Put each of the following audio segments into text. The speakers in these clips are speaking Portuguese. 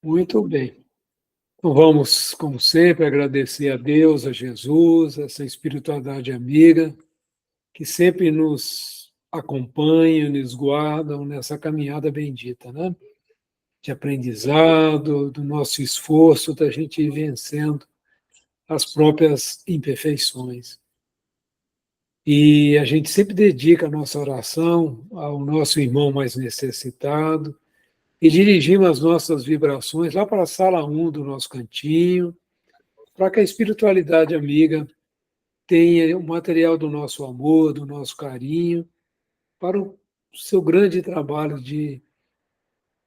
Muito bem. Então vamos, como sempre, agradecer a Deus, a Jesus, essa espiritualidade amiga, que sempre nos acompanham, nos guardam nessa caminhada bendita, né? De aprendizado, do nosso esforço, da gente ir vencendo as próprias imperfeições. E a gente sempre dedica a nossa oração ao nosso irmão mais necessitado e dirigimos as nossas vibrações lá para a sala 1 do nosso cantinho, para que a espiritualidade amiga tenha o material do nosso amor, do nosso carinho, para o seu grande trabalho de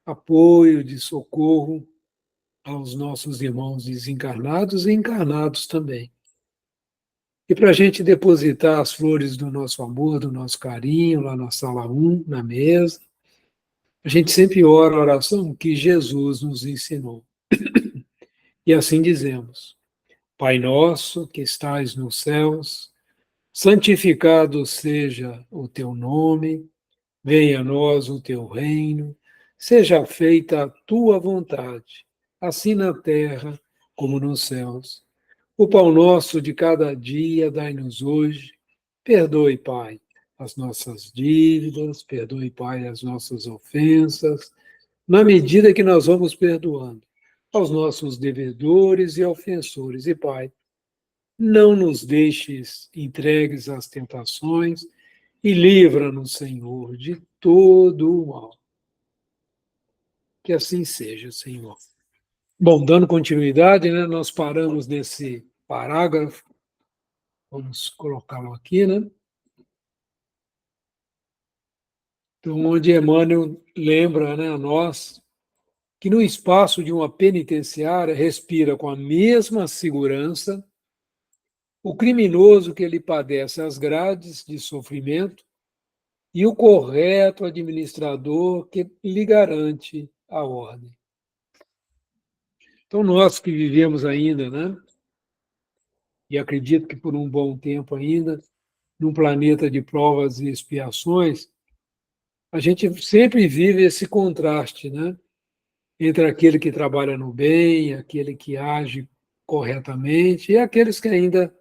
apoio, de socorro aos nossos irmãos desencarnados e encarnados também. E para a gente depositar as flores do nosso amor, do nosso carinho, lá na sala 1, na mesa, a gente sempre ora a oração que Jesus nos ensinou. E assim dizemos: Pai nosso que estais nos céus, santificado seja o teu nome, venha a nós o teu reino, seja feita a tua vontade, assim na terra como nos céus. O pão nosso de cada dia dai-nos hoje. Perdoe, Pai, as nossas dívidas, perdoe, Pai, as nossas ofensas, na medida que nós vamos perdoando aos nossos devedores e ofensores. E, Pai, não nos deixes entregues às tentações e livra-nos, Senhor, de todo o mal. Que assim seja, Senhor. Bom, dando continuidade, né, nós paramos nesse parágrafo, vamos colocá-lo aqui, né? Então, onde Emmanuel lembra, né, a nós que no espaço de uma penitenciária respira com a mesma segurança o criminoso que ele padece as grades de sofrimento e o correto administrador que lhe garante a ordem. Então, nós que vivemos ainda, né, e acredito que por um bom tempo ainda, num planeta de provas e expiações, a gente sempre vive esse contraste, né, entre aquele que trabalha no bem, aquele que age corretamente, e aqueles que ainda,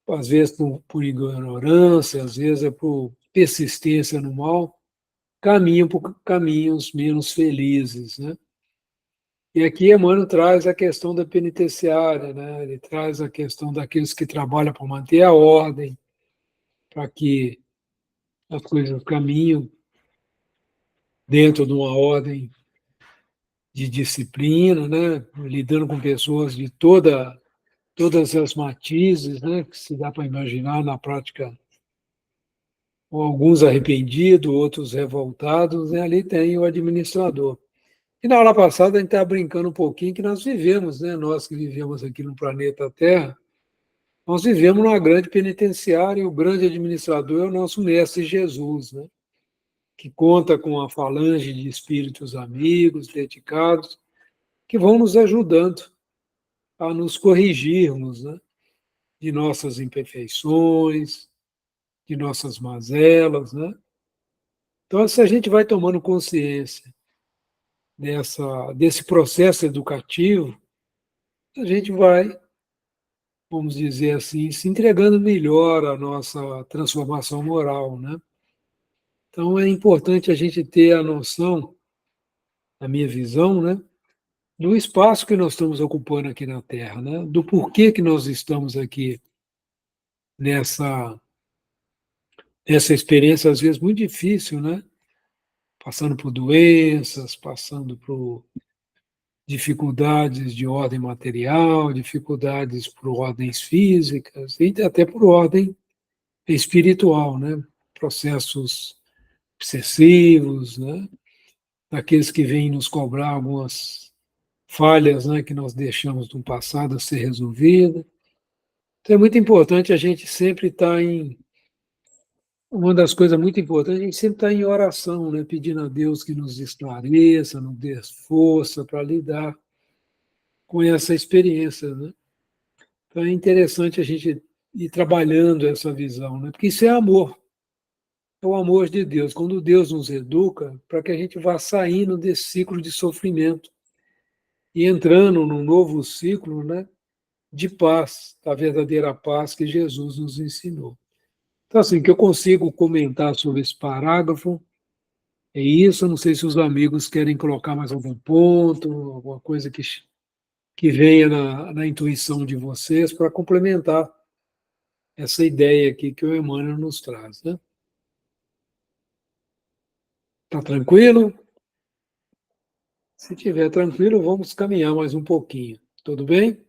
às vezes por ignorância, às vezes é por persistência no mal, caminham por caminhos menos felizes, né? E aqui Emmanuel traz a questão da penitenciária, né? Ele traz a questão daqueles que trabalham para manter a ordem, para que as coisas caminhem dentro de uma ordem de disciplina, né? Lidando com pessoas de todas as matizes, né? Que se dá para imaginar na prática, alguns arrependidos, outros revoltados, né? Ali tem o administrador. E na aula passada a gente estava brincando um pouquinho que nós vivemos, né? Nós que vivemos aqui no planeta Terra, nós vivemos numa grande penitenciária e o grande administrador é o nosso mestre Jesus, né? Que conta com a falange de espíritos amigos, dedicados, que vão nos ajudando a nos corrigirmos, né? De nossas imperfeições, de nossas mazelas, né? Então, se a gente vai tomando consciência desse processo educativo, a gente vai, vamos dizer assim, se entregando melhor à nossa transformação moral, né? Então é importante a gente ter a noção, na minha visão, né, do espaço que nós estamos ocupando aqui na Terra, né? Do porquê que nós estamos aqui nessa essa experiência às vezes muito difícil, né? Passando por doenças, passando por dificuldades de ordem material, dificuldades por ordens físicas e até por ordem espiritual, né? Processos obsessivos, né? Daqueles que vêm nos cobrar algumas falhas, né? Que nós deixamos no passado a ser resolvida. Então é muito importante a gente sempre estar em uma das coisas muito importantes, a gente sempre está em oração, né? Pedindo a Deus que nos esclareça, nos dê força para lidar com essa experiência, né? Então é interessante a gente ir trabalhando essa visão, né? Porque isso é amor. É o amor de Deus. Quando Deus nos educa, para que a gente vá saindo desse ciclo de sofrimento e entrando num novo ciclo, né, de paz, a verdadeira paz que Jesus nos ensinou. Então, assim, que eu consigo comentar sobre esse parágrafo é isso. Não sei se os amigos querem colocar mais algum ponto, alguma coisa que venha na intuição de vocês para complementar essa ideia aqui que o Emmanuel nos traz, né? Tá tranquilo? Se estiver tranquilo, vamos caminhar mais um pouquinho. Tudo bem?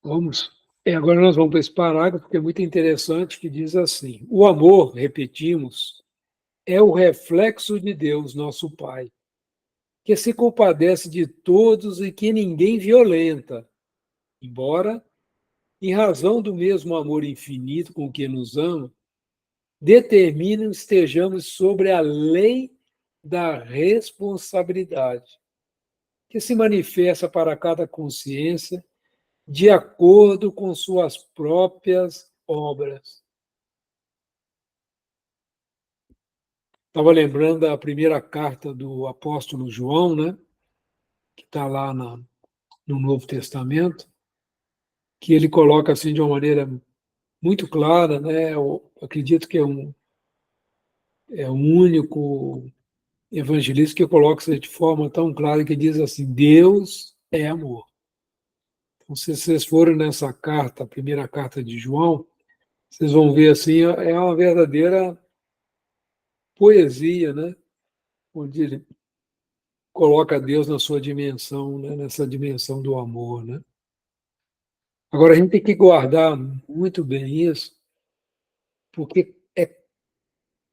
Vamos. Agora nós vamos para esse parágrafo que é muito interessante, que diz assim: o amor, repetimos, é o reflexo de Deus, nosso Pai, que se compadece de todos e que ninguém violenta, embora, em razão do mesmo amor infinito com que nos ama, determine estejamos sobre a lei da responsabilidade, que se manifesta para cada consciência de acordo com suas próprias obras. Estava lembrando da primeira carta do apóstolo João, né, que está lá no Novo Testamento, que ele coloca assim de uma maneira muito clara, né? Eu acredito que é o único evangelista que coloca isso de forma tão clara, que diz assim: Deus é amor. Então, se vocês forem nessa carta, a primeira carta de João, vocês vão ver assim, é uma verdadeira poesia, né? Onde ele coloca Deus na sua dimensão, né? Nessa dimensão do amor, né? Agora, a gente tem que guardar muito bem isso, porque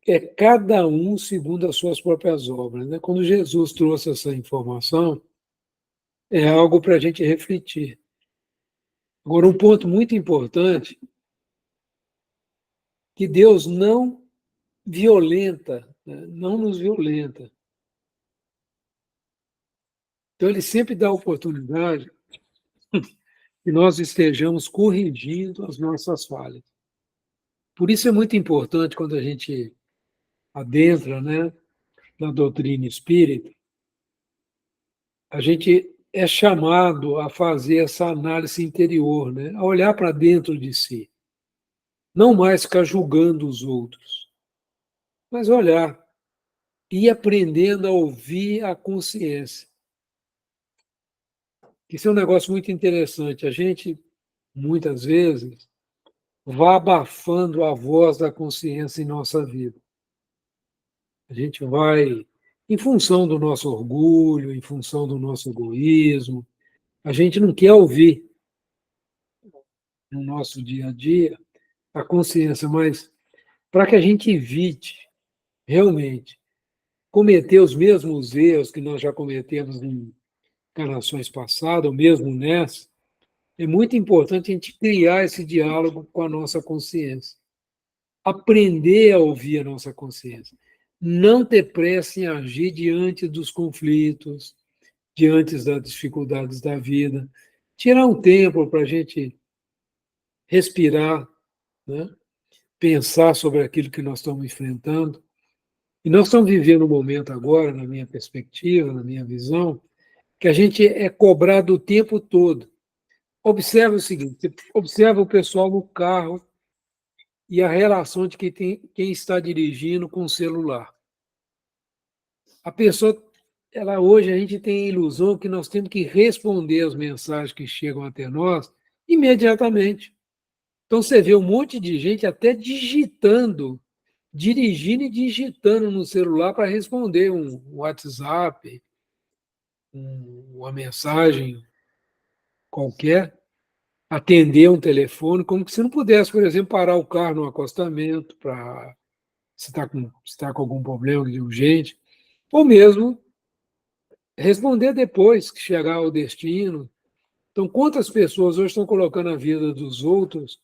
é cada um segundo as suas próprias obras, né? Quando Jesus trouxe essa informação, é algo para a gente refletir. Agora, um ponto muito importante, que Deus não violenta, né? Não nos violenta. Então, Ele sempre dá a oportunidade que nós estejamos corrigindo as nossas falhas. Por isso é muito importante, quando a gente adentra, né, na doutrina espírita, a gente é chamado a fazer essa análise interior, né, a olhar para dentro de si. Não mais ficar julgando os outros, mas olhar e aprendendo a ouvir a consciência. Isso é um negócio muito interessante. A gente, muitas vezes, vai abafando a voz da consciência em nossa vida. A gente vai, em função do nosso orgulho, em função do nosso egoísmo, a gente não quer ouvir no nosso dia a dia a consciência, mas para que a gente evite realmente cometer os mesmos erros que nós já cometemos em encarnações passadas, ou mesmo nessa, é muito importante a gente criar esse diálogo com a nossa consciência. Aprender a ouvir a nossa consciência. Não ter pressa em agir diante dos conflitos, diante das dificuldades da vida. Tirar um tempo para a gente respirar, né? Pensar sobre aquilo que nós estamos enfrentando. E nós estamos vivendo um momento agora, na minha perspectiva, na minha visão, que a gente é cobrado o tempo todo. Observe o seguinte: observa o pessoal no carro e a relação de quem está dirigindo com o celular. A pessoa, ela hoje a gente tem a ilusão que nós temos que responder as mensagens que chegam até nós imediatamente. Então você vê um monte de gente até digitando, dirigindo e digitando no celular para responder um WhatsApp, uma mensagem qualquer, atender um telefone, como se não pudesse, por exemplo, parar o carro no acostamento para se está com algum problema de urgente, ou mesmo responder depois que chegar ao destino. Então, quantas pessoas hoje estão colocando a vida dos outros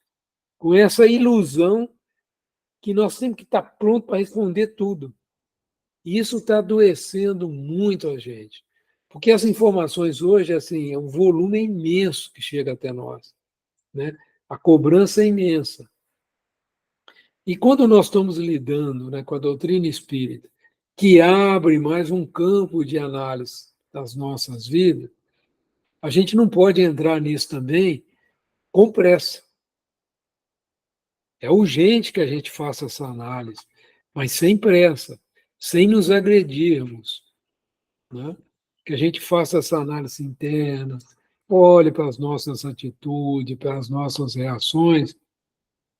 com essa ilusão que nós temos que estar pronto para responder tudo? E isso está adoecendo muito a gente, porque as informações hoje, assim, é um volume imenso que chega até nós, né? A cobrança é imensa. E quando nós estamos lidando, né, com a doutrina espírita, que abre mais um campo de análise das nossas vidas, a gente não pode entrar nisso também com pressa. É urgente que a gente faça essa análise, mas sem pressa, sem nos agredirmos, né? Que a gente faça essa análise interna, olhe para as nossas atitudes, para as nossas reações,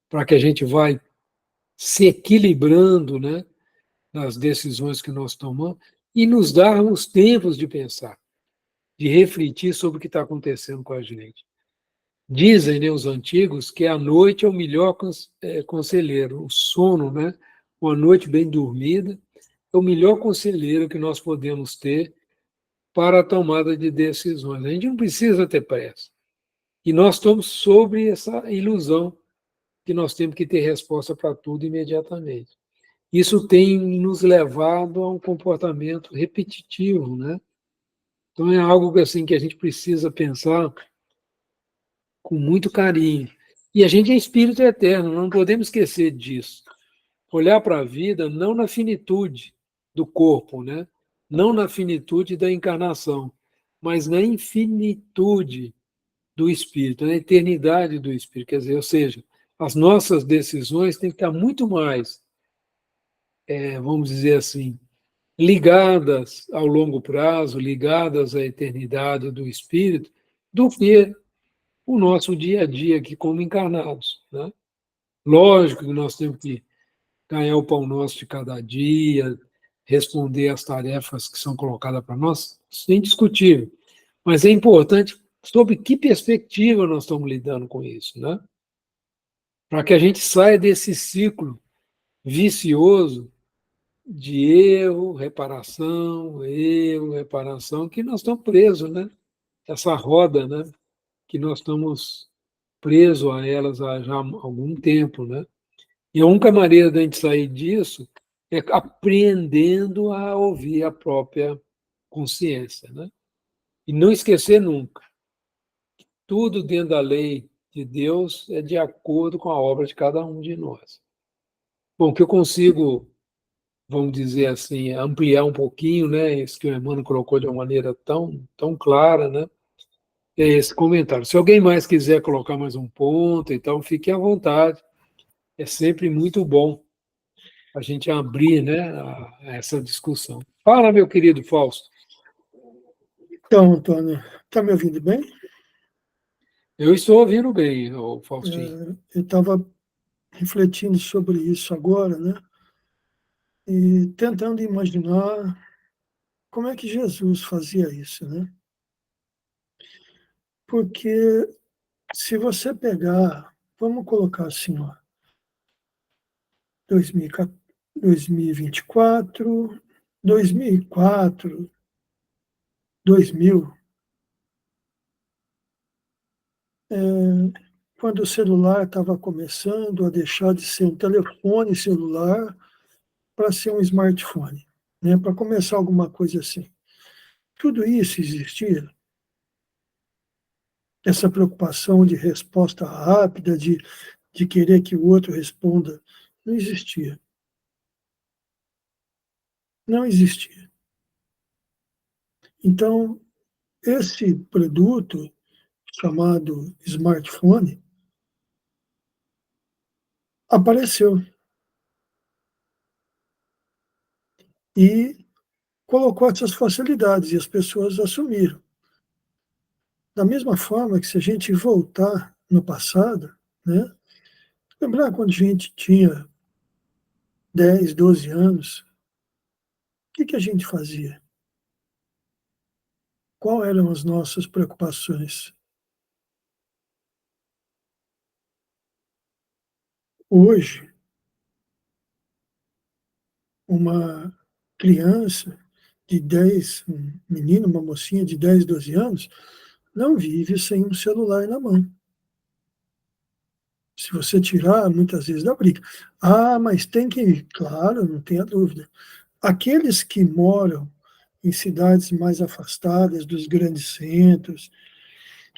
para que a gente vai se equilibrando, né, nas decisões que nós tomamos e nos darmos tempos de pensar, de refletir sobre o que está acontecendo com a gente. Dizem, né, os antigos que a noite é o melhor conselheiro, o sono, né, uma noite bem dormida, é o melhor conselheiro que nós podemos ter para a tomada de decisões. A gente não precisa ter pressa. E nós estamos sobre essa ilusão que nós temos que ter resposta para tudo imediatamente. Isso tem nos levado a um comportamento repetitivo, né? Então é algo assim que a gente precisa pensar com muito carinho. E a gente é espírito eterno, não podemos esquecer disso. Olhar para a vida não na finitude do corpo, né? Não na finitude da encarnação, mas na infinitude do espírito, na eternidade do espírito. Quer dizer, ou seja, as nossas decisões têm que estar muito mais, vamos dizer assim, ligadas ao longo prazo, ligadas à eternidade do espírito, do que o nosso dia a dia aqui como encarnados, né? Lógico que nós temos que ganhar o pão nosso de cada dia, responder às tarefas que são colocadas para nós, isso é indiscutível. Mas é importante sobre que perspectiva nós estamos lidando com isso, né? Para que a gente saia desse ciclo vicioso de erro, reparação, que nós estamos presos, né? Essa roda, né? Que nós estamos presos a elas há já algum tempo, né? E a única maneira da gente sair disso é aprendendo a ouvir a própria consciência, né? E não esquecer nunca, tudo dentro da lei de Deus é de acordo com a obra de cada um de nós. Bom, que eu consigo, vamos dizer assim, ampliar um pouquinho, né? Isso que o Emmanuel colocou de uma maneira tão clara, né? É esse comentário. Se alguém mais quiser colocar mais um ponto, então fique à vontade. É sempre muito bom a gente abrir, né, a essa discussão. Fala, meu querido Fausto. Então, Antônio, está me ouvindo bem? Eu estou ouvindo bem, Faustinho. Eu estava refletindo sobre isso agora, né? E tentando imaginar como é que Jesus fazia isso, né? Porque se você pegar, vamos colocar assim, ó, 2024, 2004, 2000, é, quando o celular estava começando a deixar de ser um telefone celular para ser um smartphone, né? Para começar alguma coisa assim. Tudo isso existia, essa preocupação de resposta rápida, de querer que o outro responda, não existia. Não existia. Então, esse produto, chamado smartphone, apareceu e colocou essas facilidades e as pessoas assumiram. Da mesma forma que se a gente voltar no passado, né, lembrar quando a gente tinha 10, 12 anos, o que a gente fazia? Quais eram as nossas preocupações? Hoje, uma criança de 10, um menino, uma mocinha de 10, 12 anos, não vive sem um celular na mão. Se você tirar, muitas vezes dá briga. Ah, mas tem que. Claro, não tenha dúvida. Aqueles que moram em cidades mais afastadas dos grandes centros,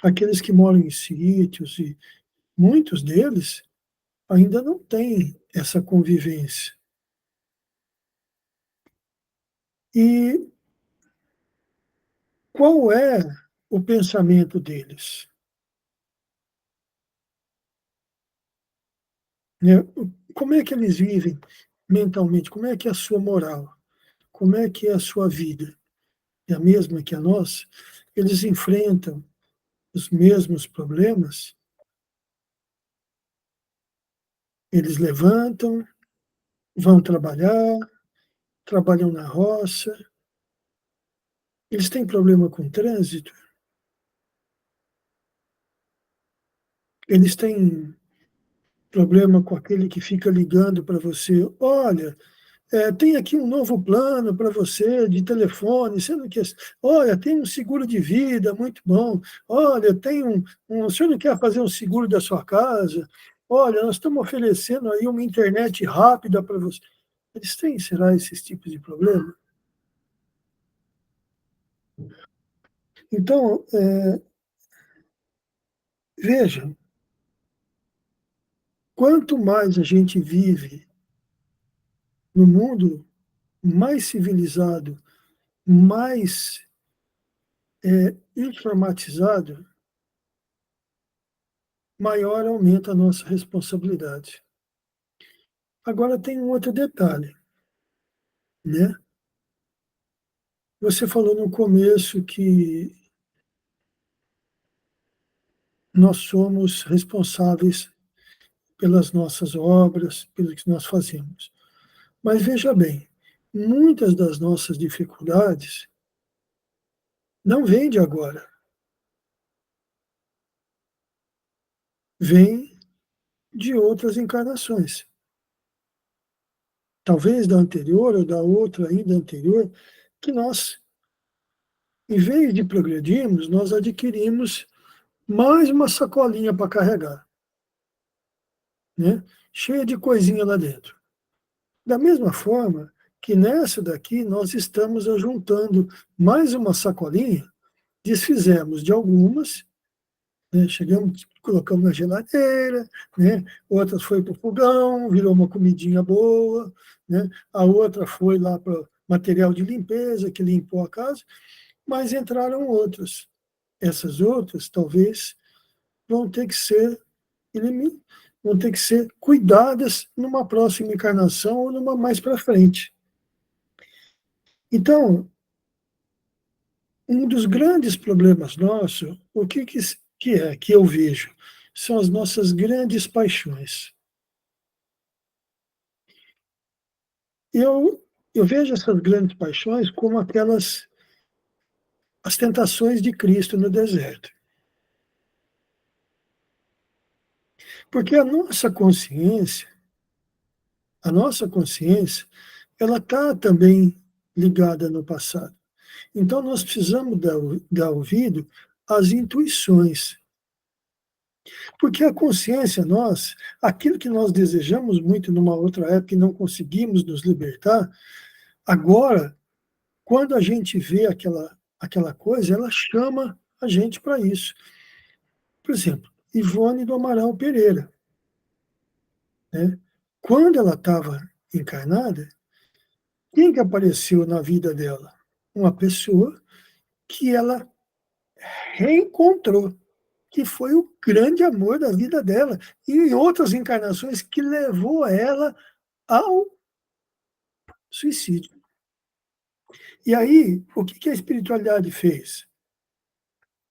aqueles que moram em sítios muitos deles ainda não têm essa convivência. E qual é o pensamento deles? Né? Como é que eles vivem mentalmente? Como é que é a sua moral? Como é que é a sua vida? É a mesma que a nossa? Eles enfrentam os mesmos problemas? Eles levantam, vão trabalhar, trabalham na roça, eles têm problema com trânsito, eles têm problema com aquele que fica ligando para você: olha, tem aqui um novo plano para você de telefone, sendo que, olha, tem um seguro de vida muito bom, olha, tem o senhor não quer fazer um seguro da sua casa? Olha, nós estamos oferecendo aí uma internet rápida para você. Eles têm, será, esses tipos de problema? Então, veja, quanto mais a gente vive no mundo mais civilizado, mais informatizado, maior aumenta a nossa responsabilidade. Agora tem um outro detalhe, né? Você falou no começo que nós somos responsáveis pelas nossas obras, pelo que nós fazemos. Mas veja bem, muitas das nossas dificuldades não vêm de agora, vêm de outras encarnações. Talvez da anterior ou da outra ainda anterior, que nós, em vez de progredirmos, nós adquirimos mais uma sacolinha para carregar, né? Cheia de coisinha lá dentro. Da mesma forma que nessa daqui nós estamos ajuntando mais uma sacolinha, desfizemos de algumas, né? Chegamos, colocamos na geladeira, né? Outras foi para o fogão, virou uma comidinha boa, né? A outra foi lá para material de limpeza, que limpou a casa, mas entraram outras. Essas outras, talvez, vão ter que ser vão ter que ser cuidadas numa próxima encarnação ou numa mais para frente. Então, um dos grandes problemas nossos, o que é que eu vejo? São as nossas grandes paixões. Eu vejo essas grandes paixões como as tentações de Cristo no deserto. Porque a nossa consciência, ela está também ligada no passado. Então, nós precisamos dar ouvido às intuições. Porque a consciência, aquilo que nós desejamos muito numa outra época e não conseguimos nos libertar, agora, quando a gente vê aquela coisa, ela chama a gente para isso. Por exemplo, Ivone do Amaral Pereira. Né? Quando ela estava encarnada, quem que apareceu na vida dela? Uma pessoa que ela reencontrou, que foi o grande amor da vida dela, e em outras encarnações que levou ela ao suicídio. E aí, o que a espiritualidade fez?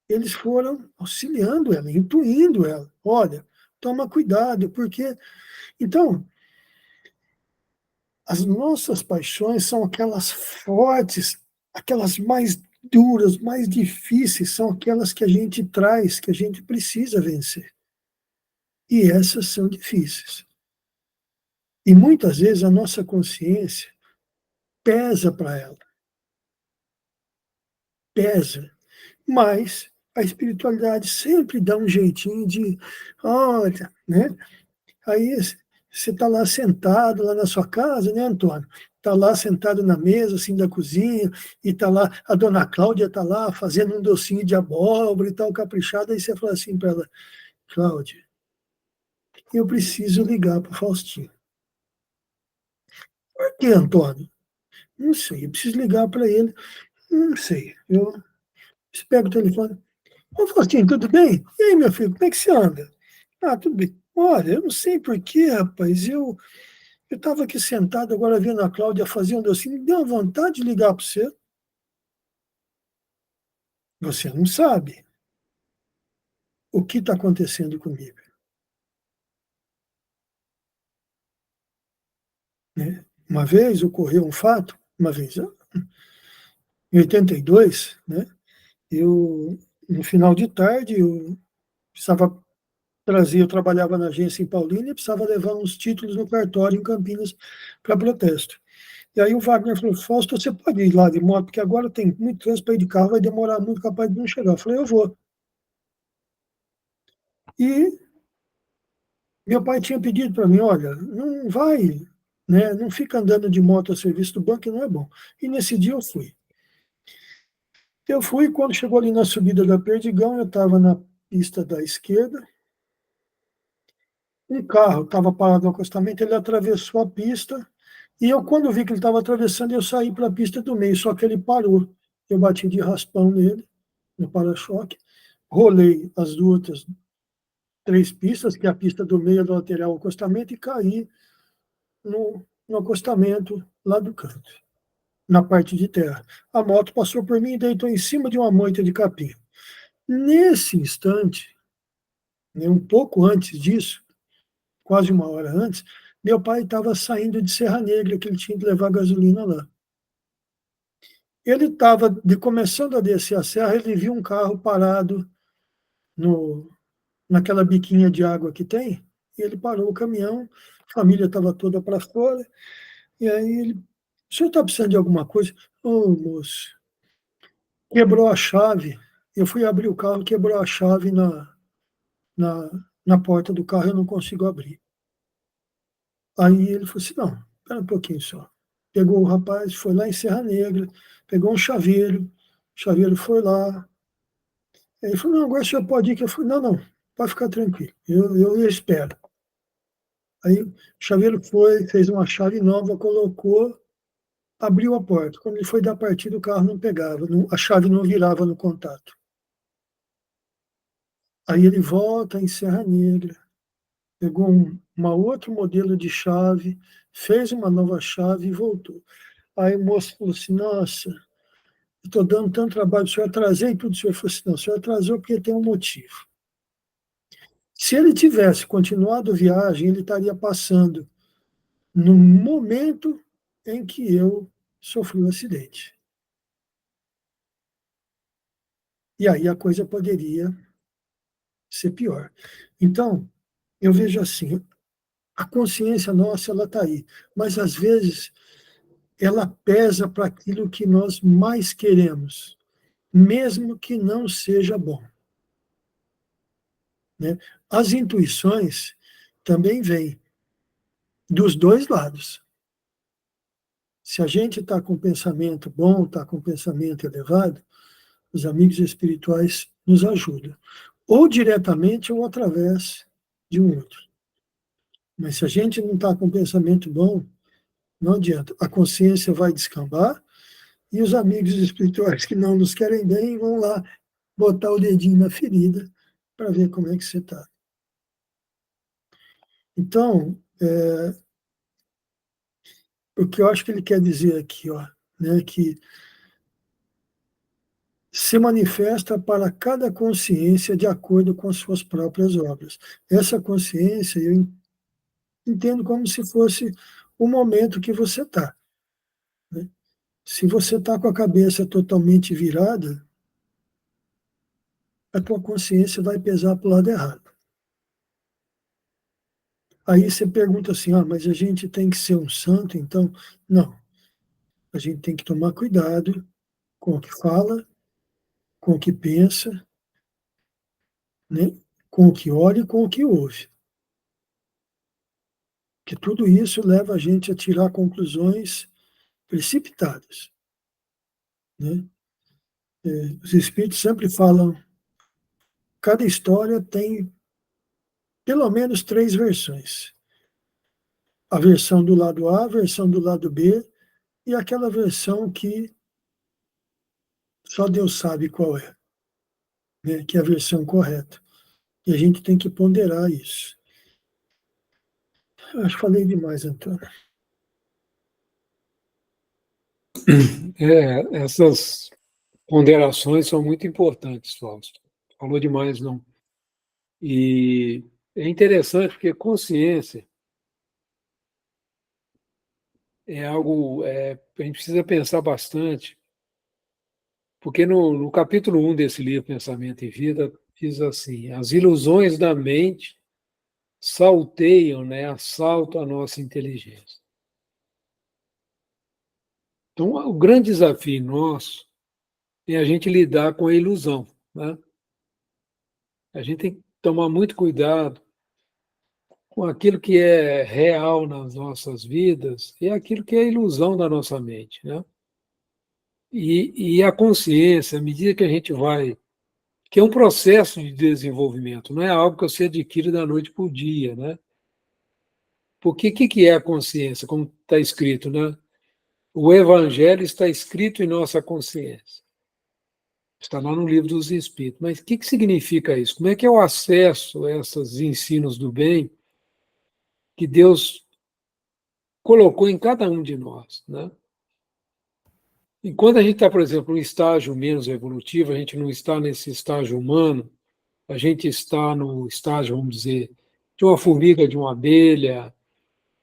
Eles foram auxiliando ela, intuindo ela. Olha, toma cuidado, porque. Então, as nossas paixões são aquelas fortes, aquelas mais duras, mais difíceis, são aquelas que a gente traz, que a gente precisa vencer. E essas são difíceis. E muitas vezes a nossa consciência pesa para ela, pesa. Mas a espiritualidade sempre dá um jeitinho de, olha, né? Aí você está lá sentado, lá na sua casa, né, Antônio? Está lá sentado na mesa, assim, da cozinha, e está lá, a dona Cláudia está lá fazendo um docinho de abóbora e tal, caprichada, aí você fala assim para ela: Cláudia, eu preciso ligar para o Faustinho. Por que, Antônio? Não sei, eu preciso ligar para ele. Não sei. Eu pego o telefone. Ô, Faustinho, tudo bem? E aí, meu filho, como é que você anda? Ah, tudo bem. Olha, eu não sei por quê, rapaz. Eu estava aqui sentado agora vendo a Cláudia fazer um docinho, me deu uma vontade de ligar para você. Você não sabe o que está acontecendo comigo. Né? Uma vez ocorreu um fato, uma vez, em 82, né? No final de tarde, eu precisava trazer, eu trabalhava na agência em Paulínia e precisava levar uns títulos no cartório em Campinas para protesto. E aí o Wagner falou, Fausto, você pode ir lá de moto, porque agora tem muito trânsito para ir de carro, vai demorar muito, capaz de não chegar. Eu falei, eu vou. E meu pai tinha pedido para mim, olha, não vai, né, não fica andando de moto a serviço do banco, que não é bom. E nesse dia eu fui. Eu fui, quando chegou ali na subida da Perdigão, eu estava na pista da esquerda, um carro estava parado no acostamento, ele atravessou a pista, e eu, quando vi que ele estava atravessando, eu saí para a pista do meio, só que ele parou. Eu bati de raspão nele, no para-choque, rolei as duas, três pistas, que é a pista do meio, do lateral, o acostamento, e caí no acostamento lá do canto, na parte de terra. A moto passou por mim e deitou em cima de uma moita de capim. Nesse instante, né, um pouco antes disso, quase uma hora antes, meu pai estava saindo de Serra Negra, que ele tinha que levar gasolina lá. Ele estava começando a descer a serra, ele viu um carro parado no, naquela biquinha de água que tem, e ele parou o caminhão, a família estava toda para fora, e aí ele, o senhor está precisando de alguma coisa? Ô, moço, quebrou a chave, eu fui abrir o carro, quebrou a chave na, na porta do carro, eu não consigo abrir. Aí ele falou assim, não, espera um pouquinho só. Pegou o rapaz, foi lá em Serra Negra, pegou um chaveiro, o chaveiro foi lá. Aí ele falou, não, agora o senhor pode ir. Que eu falei, não, não, pode ficar tranquilo, eu espero. Aí o chaveiro foi, fez uma chave nova, colocou, abriu a porta. Quando ele foi dar partida, o carro não pegava, a chave não virava no contato. Aí ele volta em Serra Negra, pegou uma outro modelo de chave, fez uma nova chave e voltou. Aí o moço falou assim, nossa, estou dando tanto trabalho, o senhor atrasei tudo. O senhor falou assim, não, o senhor atrasou porque tem um motivo. Se ele tivesse continuado a viagem, ele estaria passando no momento em que eu sofri o acidente. E aí a coisa poderia ser pior. Então, eu vejo assim, a consciência nossa, ela está aí, mas às vezes ela pesa para aquilo que nós mais queremos, mesmo que não seja bom. Né? As intuições também vêm dos dois lados. Se a gente está com pensamento bom, está com pensamento elevado, os amigos espirituais nos ajudam, ou diretamente ou através de um outro. Mas se a gente não está com pensamento bom, não adianta. A consciência vai descambar e os amigos espirituais que não nos querem bem vão lá botar o dedinho na ferida para ver como é que você está. Então, o que eu acho que ele quer dizer aqui, ó, né, que se manifesta para cada consciência de acordo com as suas próprias obras. Essa consciência eu entendo como se fosse o momento que você está. Né? Se você está com a cabeça totalmente virada, a tua consciência vai pesar para o lado errado. Aí você pergunta assim, mas a gente tem que ser um santo, então? Não. A gente tem que tomar cuidado com o que fala, com o que pensa, né? Com o que olha e com o que ouve. Que tudo isso leva a gente a tirar conclusões precipitadas. Né? Os espíritos sempre falam, cada história tem pelo menos 3 versões. A versão do lado A, a versão do lado B e aquela versão que só Deus sabe qual é, né? Que é a versão correta. E a gente tem que ponderar isso. Acho que falei demais, Antônio. Essas ponderações são muito importantes, Fausto. Falou demais, não. E é interessante porque consciência é algo, a gente precisa pensar bastante, porque no capítulo 1 desse livro, Pensamento e Vida, diz assim: as ilusões da mente salteiam, né, assaltam a nossa inteligência. Então, o grande desafio nosso é a gente lidar com a ilusão, né? A gente tem que tomar muito cuidado com aquilo que é real nas nossas vidas e aquilo que é ilusão da nossa mente, né? E a consciência, à medida que a gente vai, que é um processo de desenvolvimento, não é algo que você adquire da noite para o dia, né? Porque o que é a consciência, como está escrito, né? O Evangelho está escrito em nossa consciência. Está lá no Livro dos Espíritos. Mas o que significa isso? Como é que é o acesso a esses ensinos do bem que Deus colocou em cada um de nós, né? E quando a gente está, por exemplo, em estágio menos evolutivo, a gente não está nesse estágio humano, a gente está no estágio, vamos dizer, de uma formiga, de uma abelha,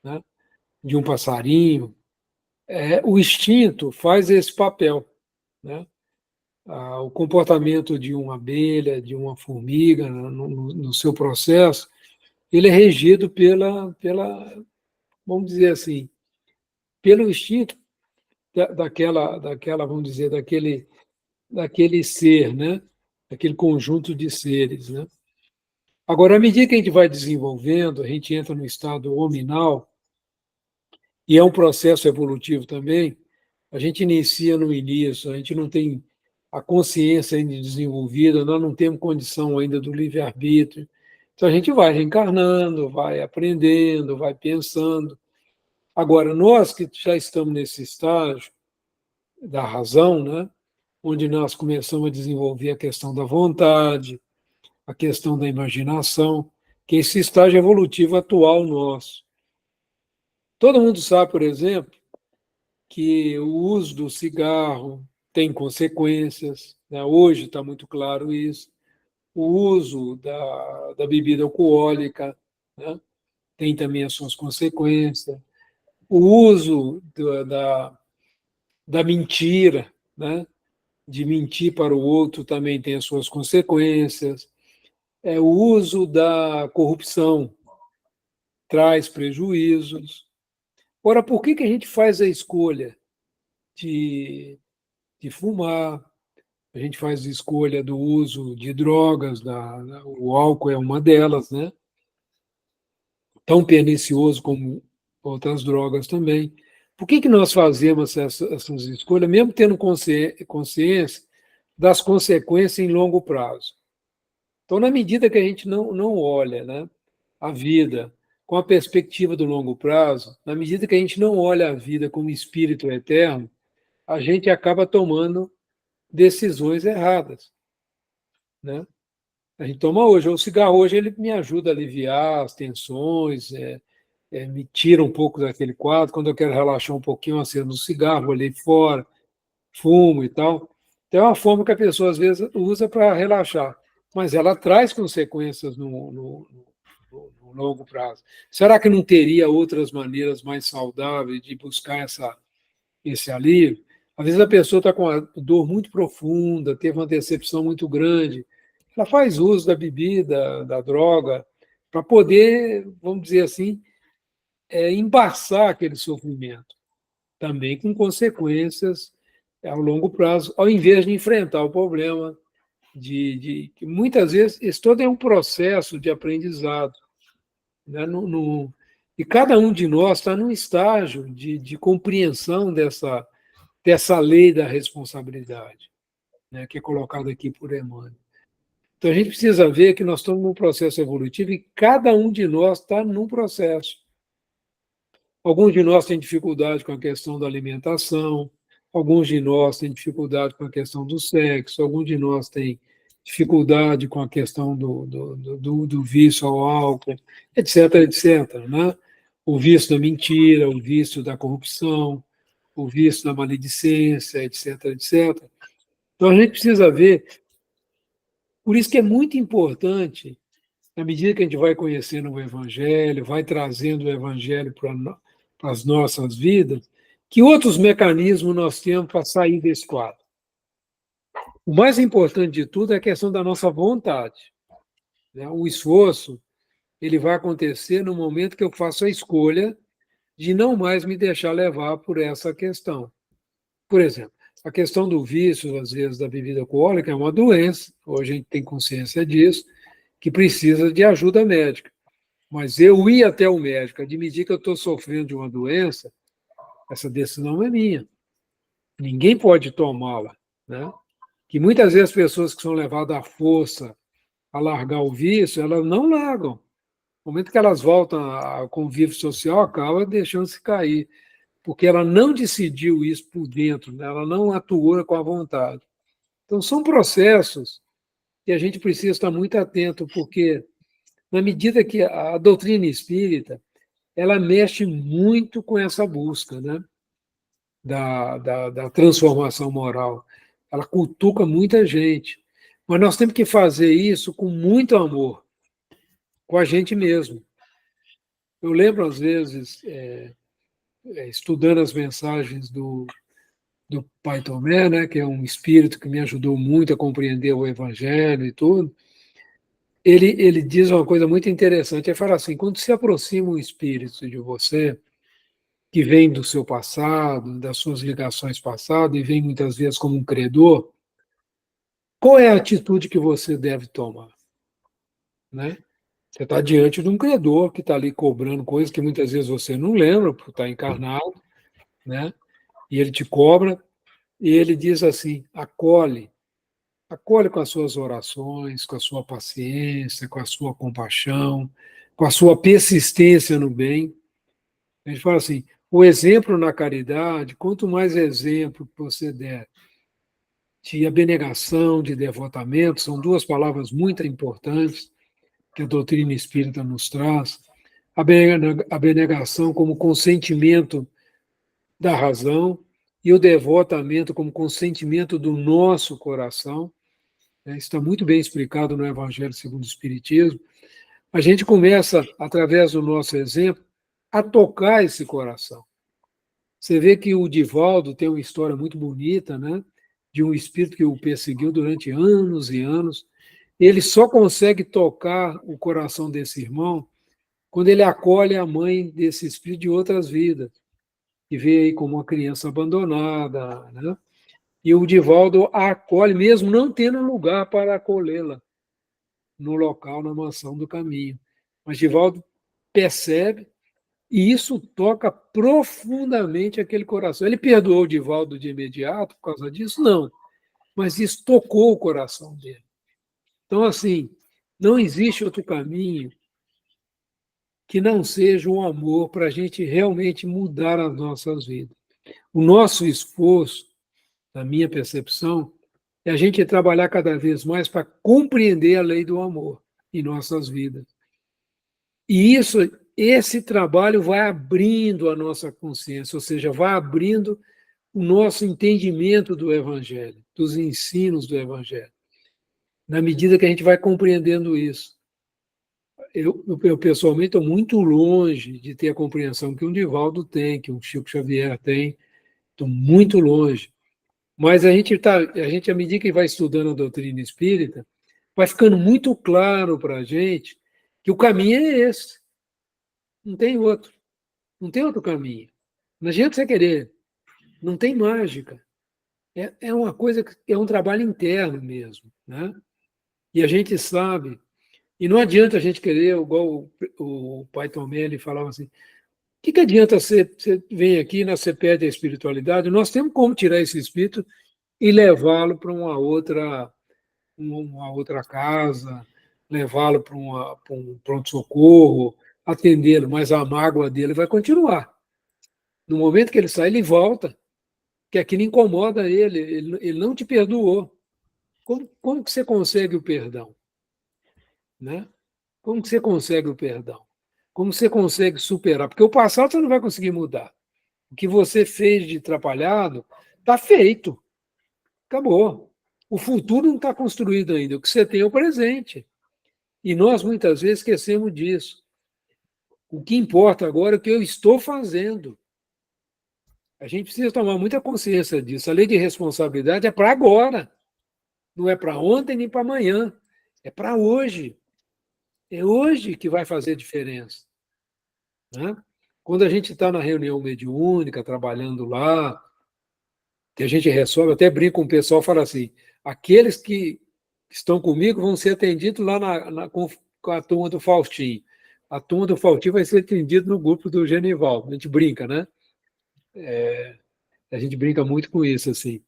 né? De um passarinho. O instinto faz esse papel, né? O comportamento de uma abelha, de uma formiga, no seu processo, ele é regido vamos dizer assim, pelo instinto daquela, vamos dizer, daquele ser, né? Daquele conjunto de seres, né? Agora, à medida que a gente vai desenvolvendo, a gente entra no estado hominal, e é um processo evolutivo também, a gente inicia no início, a gente não tem a consciência ainda desenvolvida, nós não temos condição ainda do livre-arbítrio. Então, a gente vai reencarnando, vai aprendendo, vai pensando. Agora, nós que já estamos nesse estágio da razão, né, onde nós começamos a desenvolver a questão da vontade, a questão da imaginação, que é esse estágio evolutivo atual nosso. Todo mundo sabe, por exemplo, que o uso do cigarro tem consequências, né? Hoje está muito claro isso. O uso da bebida alcoólica, né, tem também as suas consequências. O uso da mentira, né, de mentir para o outro também tem as suas consequências. O uso da corrupção traz prejuízos. Ora, por que a gente faz a escolha de fumar? A gente faz a escolha do uso de drogas, o álcool é uma delas, né? Tão pernicioso como outras drogas também. Por que nós fazemos essas escolhas, mesmo tendo consciência das consequências em longo prazo? Então, na medida que a gente não olha, né, a vida com a perspectiva do longo prazo, na medida que a gente não olha a vida como espírito eterno, a gente acaba tomando decisões erradas, né? A gente toma hoje. O cigarro hoje ele me ajuda a aliviar as tensões, me tira um pouco daquele quadro. Quando eu quero relaxar um pouquinho, eu acendo um cigarro ali fora, fumo e tal. Então, é uma forma que a pessoa, às vezes, usa para relaxar, mas ela traz consequências no longo prazo. Será que não teria outras maneiras mais saudáveis de buscar esse alívio? Às vezes a pessoa está com uma dor muito profunda, teve uma decepção muito grande, ela faz uso da bebida, da droga, para poder, vamos dizer assim, embaçar aquele sofrimento, também com consequências ao longo prazo, ao invés de enfrentar o problema que muitas vezes isso todo é um processo de aprendizado, né? E cada um de nós está num estágio de compreensão dessa lei da responsabilidade, né? Que é colocada aqui por Emmanuel. Então, a gente precisa ver que nós estamos num processo evolutivo e cada um de nós está num processo. Alguns de nós têm dificuldade com a questão da alimentação, alguns de nós têm dificuldade com a questão do sexo, alguns de nós têm dificuldade com a questão do vício ao álcool, etc., etc., né? O vício da mentira, o vício da corrupção, o vício da maledicência, etc., etc. Então, a gente precisa ver, por isso que é muito importante, à medida que a gente vai conhecendo o Evangelho, vai trazendo o Evangelho para as nossas vidas, que outros mecanismos nós temos para sair desse quadro. O mais importante de tudo é a questão da nossa vontade, né? O esforço ele vai acontecer no momento que eu faço a escolha de não mais me deixar levar por essa questão. Por exemplo, a questão do vício, às vezes, da bebida alcoólica é uma doença, hoje a gente tem consciência disso, que precisa de ajuda médica. Mas eu ir até o médico, admitir que eu estou sofrendo de uma doença, essa decisão é minha. Ninguém pode tomá-la, né? Que muitas vezes as pessoas que são levadas à força a largar o vício, elas não largam. No momento que elas voltam ao convívio social, acaba deixando-se cair, porque ela não decidiu isso por dentro, né? Ela não atuou com a vontade. Então, são processos que a gente precisa estar muito atento, porque na medida que a doutrina espírita ela mexe muito com essa busca, né? da transformação moral. Ela cutuca muita gente. Mas nós temos que fazer isso com muito amor, com a gente mesmo. Eu lembro, às vezes, estudando as mensagens do Pai Tomé, né, que é um espírito que me ajudou muito a compreender o Evangelho e tudo, ele diz uma coisa muito interessante. Ele fala assim, quando se aproxima um espírito de você, que vem do seu passado, das suas ligações passadas, e vem muitas vezes como um credor, qual é a atitude que você deve tomar? Né? Você está diante de um credor que está ali cobrando coisas que muitas vezes você não lembra, porque está encarnado, né? E ele te cobra, e ele diz assim: acolhe, acolhe com as suas orações, com a sua paciência, com a sua compaixão, com a sua persistência no bem. A gente fala assim: o exemplo na caridade, quanto mais exemplo você der de abnegação, de devotamento, são duas palavras muito importantes que a doutrina espírita nos traz. A abnegação como consentimento da razão e o devotamento como consentimento do nosso coração. Está muito bem explicado no Evangelho segundo o Espiritismo. A gente começa, através do nosso exemplo, a tocar esse coração. Você vê que o Divaldo tem uma história muito bonita, né? De um espírito que o perseguiu durante anos e anos. Ele só consegue tocar o coração desse irmão quando ele acolhe a mãe desse espírito de outras vidas, que vê aí como uma criança abandonada, né? E o Divaldo a acolhe, mesmo não tendo lugar para acolhê-la no local, na mansão do caminho. Mas Divaldo percebe e isso toca profundamente aquele coração. Ele perdoou o Divaldo de imediato por causa disso? Não. Mas isso tocou o coração dele. Então, assim, não existe outro caminho que não seja o amor para a gente realmente mudar as nossas vidas. O nosso esforço, na minha percepção, é a gente trabalhar cada vez mais para compreender a lei do amor em nossas vidas. E esse trabalho vai abrindo a nossa consciência, ou seja, vai abrindo o nosso entendimento do Evangelho, dos ensinos do Evangelho. Na medida que a gente vai compreendendo isso. Eu pessoalmente, estou muito longe de ter a compreensão que um Divaldo tem, que um Chico Xavier tem. Estou muito longe. Mas a gente, à medida que vai estudando a doutrina espírita, vai ficando muito claro para a gente que o caminho é esse. Não tem outro. Não tem outro caminho. Não adianta você querer. Não tem mágica. É uma coisa que é um trabalho interno mesmo, né? E a gente sabe. E não adianta a gente querer, igual o pai Tomé, ele falava assim, o que adianta você vem aqui, você perde a espiritualidade? Nós temos como tirar esse espírito e levá-lo para uma outra uma outra casa, levá-lo para um pronto-socorro, atendê-lo, mas a mágoa dele vai continuar. No momento que ele sai, ele volta, que aquilo incomoda ele não te perdoou. Como que você consegue o perdão? Né? Como que você consegue o perdão? Como você consegue superar? Porque o passado você não vai conseguir mudar. O que você fez de atrapalhado está feito. Acabou. O futuro não está construído ainda. O que você tem é o presente. E nós, muitas vezes, esquecemos disso. O que importa agora é o que eu estou fazendo. A gente precisa tomar muita consciência disso. A lei de responsabilidade é para agora. Não é para ontem nem para amanhã. É para hoje. É hoje que vai fazer diferença. Né? Quando a gente está na reunião mediúnica, trabalhando lá, que a gente resolve, até brinco com o pessoal, fala assim, aqueles que estão comigo vão ser atendidos lá com a turma do Faustinho. A turma do Faustinho vai ser atendida no grupo do Genival. A gente brinca, né? A gente brinca muito com isso, assim.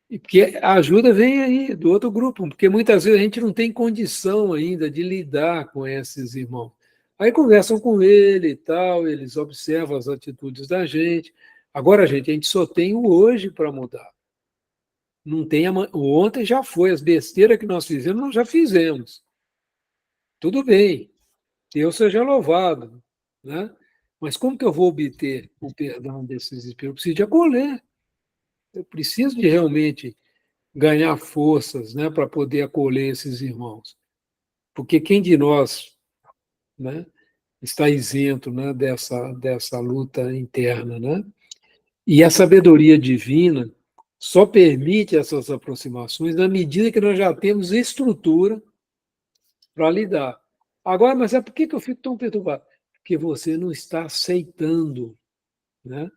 E porque a ajuda vem aí do outro grupo, porque muitas vezes a gente não tem condição ainda de lidar com esses irmãos. Aí conversam com ele e tal, eles observam as atitudes da gente. Agora, gente, a gente só tem o hoje para mudar. Não tem o ontem já foi, as besteiras que nós fizemos, nós já fizemos. Tudo bem, Deus seja louvado, né? Mas como que eu vou obter o perdão desses espíritos? Eu preciso de acolher. Eu preciso de realmente ganhar forças, né, para poder acolher esses irmãos. Porque quem de nós, né, está isento, né, dessa luta interna, né? E a sabedoria divina só permite essas aproximações na medida que nós já temos estrutura para lidar. Agora, mas por que eu fico tão perturbado? Porque você não está aceitando, né?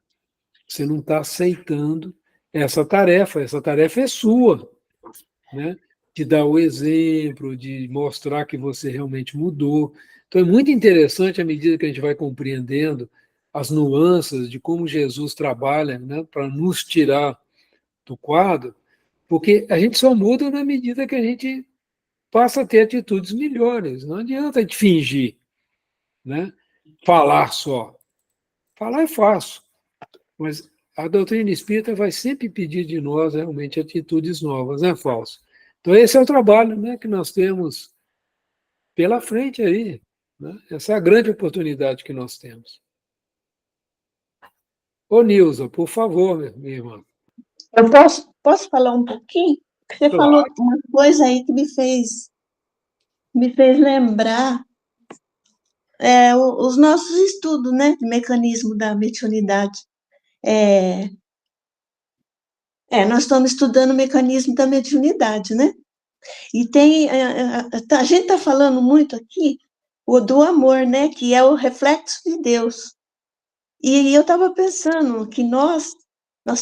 Você não está aceitando essa tarefa é sua, né? De dar o exemplo, de mostrar que você realmente mudou. Então é muito interessante à medida que a gente vai compreendendo as nuances de como Jesus trabalha, né, para nos tirar do quadro, porque a gente só muda na medida que a gente passa a ter atitudes melhores. Não adianta a gente fingir, né? Falar só. Falar é fácil, mas a doutrina espírita vai sempre pedir de nós realmente atitudes novas, né, Fausto? Então esse é o trabalho, né, que nós temos pela frente aí, né? Essa é a grande oportunidade que nós temos. Ô, Nilza, por favor, minha irmã. Eu posso falar um pouquinho? Você falou Claro. uma coisa aí que me fez lembrar os nossos estudos, né, de mecanismo da mediunidade. Nós estamos estudando o mecanismo da mediunidade, né? E a gente está falando muito aqui do amor, né, que é o reflexo de Deus. E eu estava pensando que nós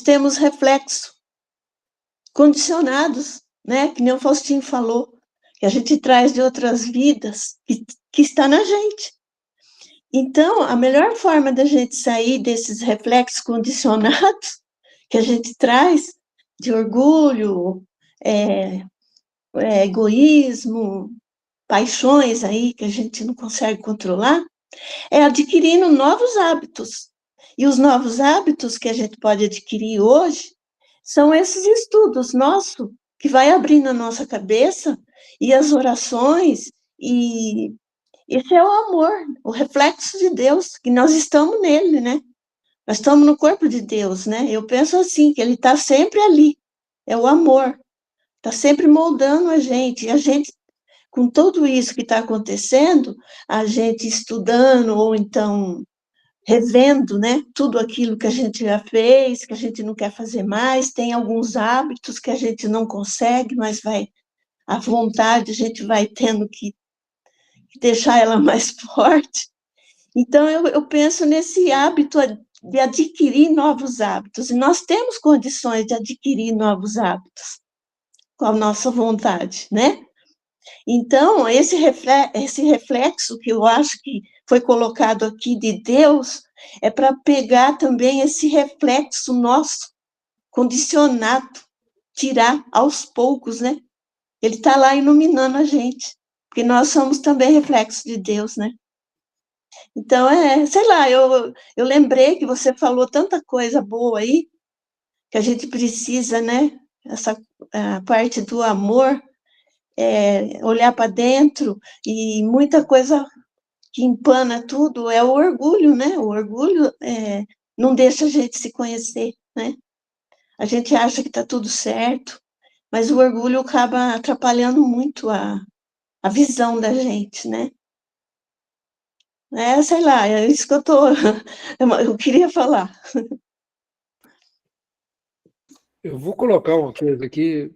temos reflexo condicionados, né, que nem o Faustinho falou, que a gente traz de outras vidas, que está na gente. Então, a melhor forma da gente sair desses reflexos condicionados que a gente traz, de orgulho, egoísmo, paixões aí que a gente não consegue controlar, é adquirindo novos hábitos. E os novos hábitos que a gente pode adquirir hoje são esses estudos nossos, que vai abrindo a nossa cabeça, e as orações, e esse é o amor, o reflexo de Deus, que nós estamos nele, né? Nós estamos no corpo de Deus, né? Eu penso assim, que ele está sempre ali, é o amor, está sempre moldando a gente, e a gente, com tudo isso que está acontecendo, a gente estudando, ou então revendo, né, tudo aquilo que a gente já fez, que a gente não quer fazer mais, tem alguns hábitos que a gente não consegue, mas à vontade, a gente vai tendo que deixar ela mais forte. Então, eu penso nesse hábito de adquirir novos hábitos, e nós temos condições de adquirir novos hábitos com a nossa vontade, né? Então, esse reflexo que eu acho que foi colocado aqui de Deus é para pegar também esse reflexo nosso, condicionado, tirar aos poucos, né? ele está lá iluminando a gente, porque nós somos também reflexos de Deus, né? Então, sei lá, eu lembrei que você falou tanta coisa boa aí, que a gente precisa, né? Essa a parte do amor, olhar para dentro, e muita coisa que empana tudo é o orgulho, né? O orgulho não deixa a gente se conhecer, né? A gente acha que está tudo certo, mas o orgulho acaba atrapalhando muito a visão da gente, né? Sei lá, é isso que eu queria falar. Eu vou colocar uma coisa aqui,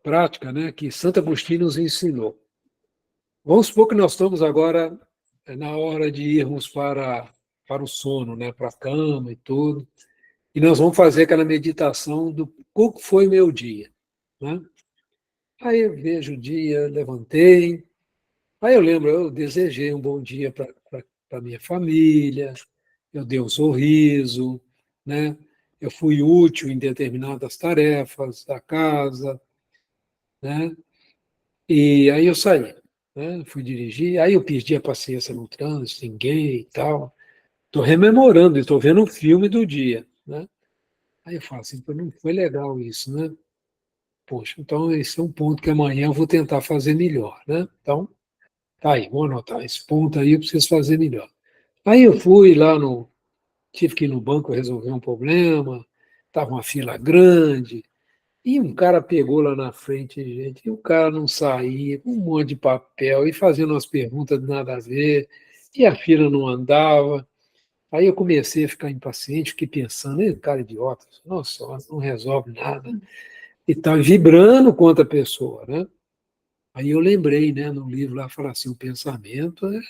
prática, né, que Santo Agostinho nos ensinou. Vamos supor que nós estamos agora na hora de irmos para o sono, né, para a cama e tudo, e nós vamos fazer aquela meditação do como foi meu dia, né? Aí eu vejo o dia, levantei, aí eu lembro, eu desejei um bom dia para a minha família, eu dei um sorriso, né? Eu fui útil em determinadas tarefas da casa, né? E aí eu saí, né? Fui dirigir, aí eu perdi a paciência no trânsito, ninguém e tal. Estou rememorando, estou vendo um filme do dia, né? Aí eu falo assim, "Pô, não foi legal isso, né? Poxa, então esse é um ponto que amanhã eu vou tentar fazer melhor, né? Então, tá aí, vou anotar esse ponto aí, eu preciso fazer melhor. Aí eu fui lá no, tive que ir no banco resolver um problema, estava uma fila grande, e um cara pegou lá na frente, gente, e o cara não saía, com um monte de papel, e fazendo umas perguntas de nada a ver, e a fila não andava. Aí eu comecei a ficar impaciente, fiquei pensando, cara idiota, nossa, não resolve nada. E tal, vibrando contra a pessoa, né? Aí eu lembrei, né, no livro lá, fala assim, o pensamento é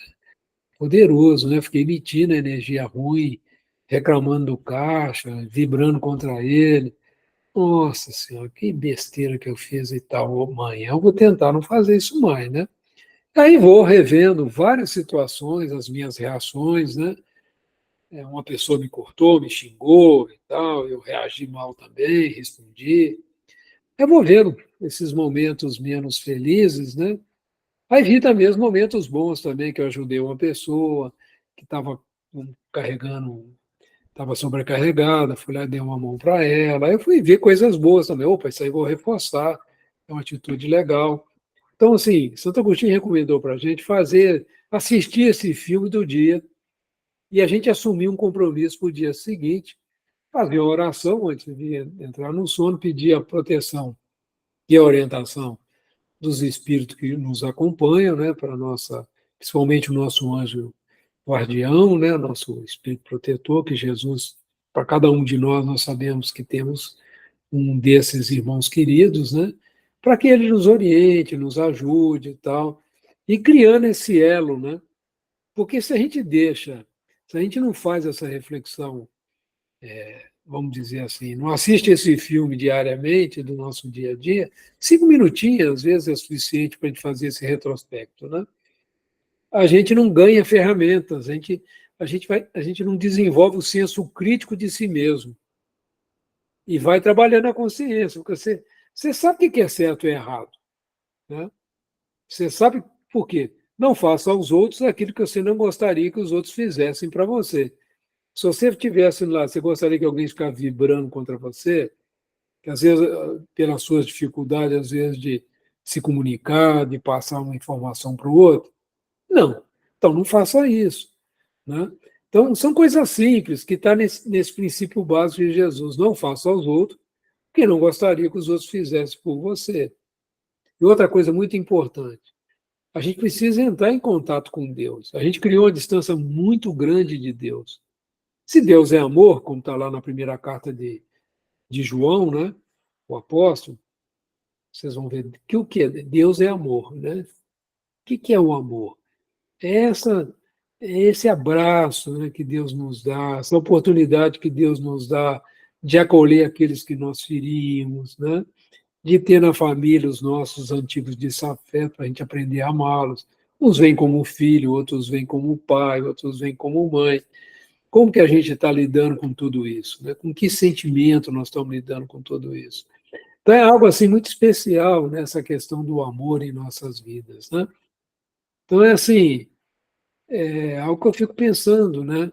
poderoso, né? Fiquei emitindo energia ruim, reclamando do caixa, vibrando contra ele. Nossa Senhora, que besteira que eu fiz e tal. Amanhã eu vou tentar não fazer isso mais, né? Aí vou revendo várias situações, as minhas reações, né? Uma pessoa me cortou, me xingou e tal, eu reagi mal também, respondi. Eu vou vendo esses momentos menos felizes, né? Aí vi também os momentos bons também, que eu ajudei uma pessoa que estava carregando, estava sobrecarregada, fui lá e dei uma mão para ela. Aí eu fui ver coisas boas também. Opa, isso aí eu vou reforçar, é uma atitude legal. Então, assim, Santo Agostinho recomendou para a gente assistir esse filme do dia e a gente assumir um compromisso para o dia seguinte, fazer uma oração antes de entrar no sono, pedir a proteção e a orientação dos espíritos que nos acompanham, né, para nossa, principalmente o nosso anjo guardião, né, nosso espírito protetor, que Jesus, para cada um de nós sabemos que temos um desses irmãos queridos, né, para que ele nos oriente, nos ajude e tal, e criando esse elo, né, porque se a gente não faz essa reflexão, vamos dizer assim, não assiste esse filme diariamente do nosso dia a dia, 5 minutinhos, às vezes, é suficiente para a gente fazer esse retrospecto, né? A gente não ganha ferramentas, a gente não desenvolve o senso crítico de si mesmo e vai trabalhando a consciência, porque você sabe o que é certo e errado, né? Você sabe por quê? Não faça aos outros aquilo que você não gostaria que os outros fizessem para você. Se você estivesse lá, você gostaria que alguém ficasse vibrando contra você? Que às vezes, pelas suas dificuldades, às vezes, de se comunicar, de passar uma informação para o outro? Não. Então, não faça isso, né? Então, são coisas simples que estão nesse princípio básico de Jesus. Não faça aos outros o que não gostaria que os outros fizessem por você. E outra coisa muito importante, a gente precisa entrar em contato com Deus. A gente criou uma distância muito grande de Deus. Se Deus é amor, como está lá na primeira carta de João, né? O apóstolo, vocês vão ver que o que é? Deus é amor, né? O que é o amor? É esse abraço, né, que Deus nos dá, essa oportunidade que Deus nos dá de acolher aqueles que nós ferimos, né? De ter na família os nossos antigos desafetos para a gente aprender a amá-los. Uns vêm como filho, outros vêm como pai, outros vêm como mãe. Como que a gente está lidando com tudo isso? Né? Com que sentimento nós estamos lidando com tudo isso? Então é algo assim muito especial nessa questão do amor em nossas vidas, né? Então é assim, é algo que eu fico pensando, né?